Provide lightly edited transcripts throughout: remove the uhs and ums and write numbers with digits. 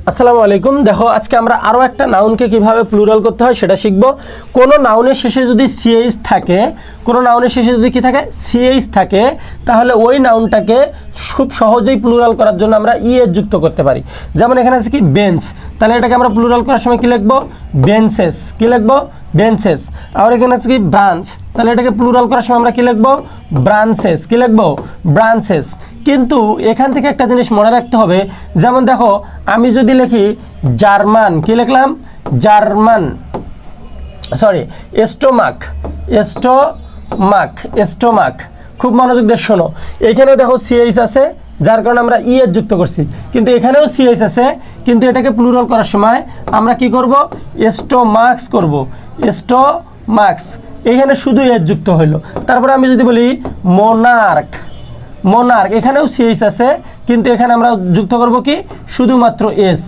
আসসালামু আলাইকুম। দেখো আজকে আমরা আরও একটা নাউনকে কিভাবে প্লুরাল করতে হয় সেটা শিখব। কোনো নাউনের শেষে যদি সিএইচ থাকে, কোনো নাউনের শেষে যদি কি থাকে, সিএইচ থাকে, তাহলে ওই নাউনটাকে খুব সহজেই প্লুরাল করার জন্য আমরা ইএস যুক্ত করতে পারি। যেমন এখানে আছে কি বেঞ্চ, তাহলে এটাকে আমরা প্লুরাল করার সময় কি লিখবো, বেঞ্চেস। কি লিখবো, বেঞ্চেস। আর এখানে আছে কি ব্রাঞ্চ, তাহলে এটাকে প্লুরাল করার সময় আমরা কি লিখবো, ব্রাঞ্চেস। কি লিখবো, ব্রাঞ্চেস। কিন্তু এখান থেকে একটা জিনিস মনে রাখতে হবে, যেমন দেখো আমি যদি লিখি জার্মান, কি লিখলাম, German, sorry stomach, stomach, stomach. খুব মনোযোগ দিয়ে শোনো, এখানেও দেখো সিএইচ আছে, যার কারণে আমরা ইএস যুক্ত করছি, কিন্তু এখানেও সিএইচ আছে, কিন্তু এটাকে প্লুরাল করার সময় আমরা কি করব, স্টোমাক্স করব, স্টোমাক্স। এখানে শুধু এস যুক্ত হইলো। তারপরে আমি যদি বলি মোনার্ক, মোনার্ক, এখানেও সিএইচ আছে, কিন্তু এখানে আমরা যুক্ত করব কি, শুধুমাত্র এস,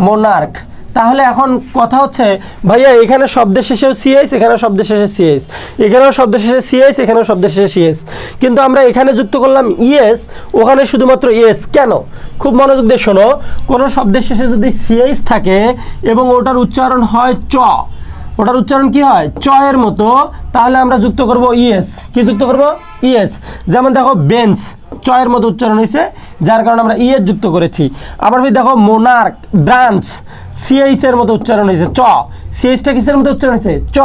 মোনার্ক। তাহলে এখন কথা হচ্ছে ভাইয়া এখানে শব্দের শেষেও সিএইচ, এখানেও শব্দের শেষে সিএইচ, এখানেও শব্দের শেষে সিএইচ, এখানেও শব্দের শেষে সিএইচ, কিন্তু আমরা এখানে যুক্ত করলাম ইএস, ওখানে শুধুমাত্র এস। কেন? খুব মনোযোগ দিয়ে শোনো, কোনো শব্দের শেষে যদি সিএইচ থাকে এবং ওটার উচ্চারণ হয় চ, ওটার উচ্চারণ কি হয়, চ এর মতো, তাহলে আমরা যুক্ত করব ইএস। কি যুক্ত করব, ইএস। যেমন দেখো বেঞ্চ, চ এর মতো উচ্চারণ হয়েছে, যার কারণে আমরা ইএস যুক্ত করেছি। আবার দেখো মোনার্ক, ব্রাঞ্চ, সিএইচ এর মতো উচ্চারণ হয়েছে, চ, সিএইচটা কিসের মতো উচ্চারণ হয়েছে, চ,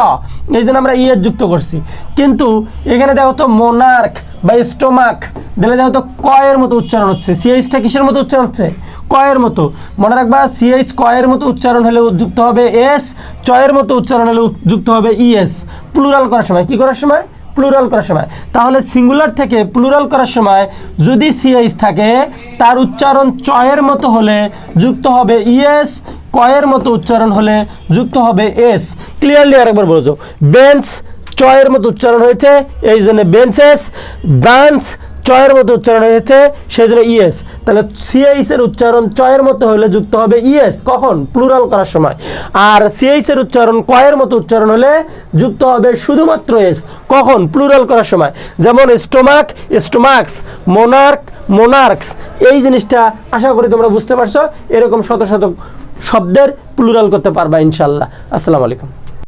এই জন্য আমরা ইএস যুক্ত করছি। কিন্তু এখানে দেখো তো মোনার্ক বা স্টোমাক দিলে দেখো তো ক এর মতো উচ্চারণ হচ্ছে, সিএইচটা কিসের মতো উচ্চারণ হচ্ছে, ক এর মতো। মনে রাখবা সিএইচ ক এর মতো উচ্চারণ হলে যুক্ত হবে এস, চ এর মতো উচ্চারণ হলে যুক্ত হবে ইএস। প্লুরাল করার সময়, কি করার সময়, প্লুরাল করার সময়। তাহলে সিঙ্গুলার থেকে প্লুরাল করার সময় যদি সিএইচ থাকে, তার উচ্চারণ চ এর মতো হলে যুক্ত হবে ইএস, ক এর মতো উচ্চারণ হলে যুক্ত হবে এস। ক্লিয়ারলি আরেকবার বলছো, বেঞ্চ চ এর মতো উচ্চারণ হয়েছে, এই জন্য বেঞ্চেস। ব্রাঞ্চ চ এর মতো উচ্চারণ হয়েছে, সেই জন্য ইএস। তাহলে সিএইচ এর উচ্চারণ চ এর মতো হলে যুক্ত হবে ইএস, কখন, প্লুরাল করার সময়। আর সিএইচ এর উচ্চারণ ক এর মতো উচ্চারণ হলে যুক্ত হবে শুধুমাত্র এস, কখন, প্লুরাল করার সময়। যেমন স্টোমাক, স্টোমাক্স, মোনার্ক, মোনার্কস। এই জিনিসটা আশা করি তোমরা বুঝতে পারছো। এরকম শত শত শব্দের প্লুরাল করতে পারবা ইনশাল্লাহ। আসসালামু আলাইকুম।